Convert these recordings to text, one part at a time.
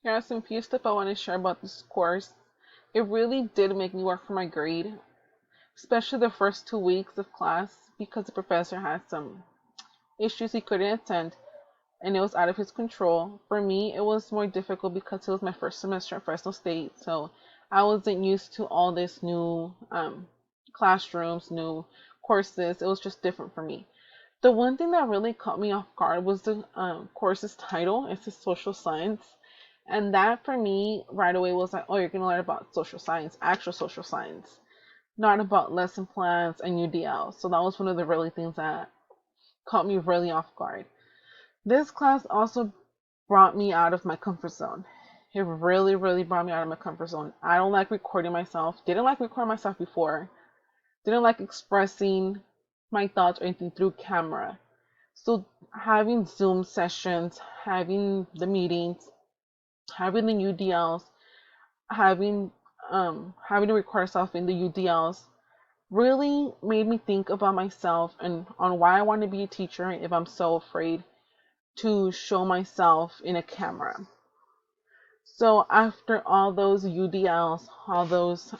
There are some few stuff I want to share about this course. It really did make me work for my grade, especially the first 2 weeks of class because the professor had some issues he couldn't attend and it was out of his control. For me, it was more difficult because it was my first semester at Fresno State, so I wasn't used to all this new classrooms, new courses. It was just different for me. The one thing that really caught me off guard was the course's title. It's a social science. And that for me right away was like, oh, you're going to learn about social science, actual social science, not about lesson plans and UDL. So that was one of the really things that caught me really off guard. This class also brought me out of my comfort zone. It really, really brought me out of my comfort zone. I don't like recording myself. Didn't like recording myself before. Didn't like expressing my thoughts or anything through camera. So having Zoom sessions, having the meetings, having the UDLs, having having to record myself in the UDLs really made me think about myself and on why I want to be a teacher if I'm so afraid to show myself in a camera. So after all those UDLs, all those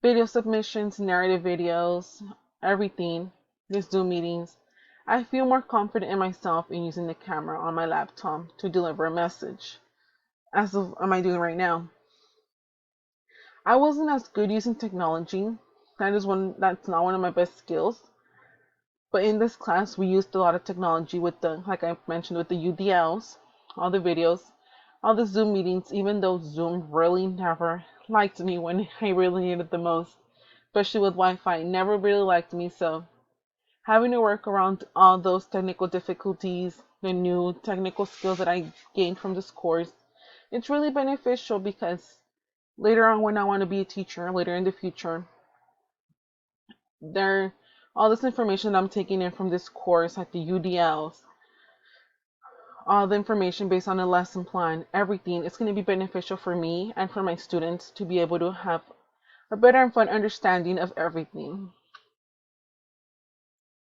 video submissions, narrative videos, everything, the Zoom meetings, I feel more confident in myself in using the camera on my laptop to deliver a message, as of am I doing right now. I wasn't as good using technology. That's not one of my best skills. But in this class, we used a lot of technology with like I mentioned, with the UDLs, all the videos, all the Zoom meetings, even though Zoom really never liked me when I really needed it the most, especially with Wi-Fi, it never really liked me. So having to work around all those technical difficulties, the new technical skills that I gained from this course, it's really beneficial because later on when I want to be a teacher, later in the future, there all this information that I'm taking in from this course, like the UDLs, all the information based on the lesson plan, everything, it's going to be beneficial for me and for my students to be able to have a better and fun understanding of everything.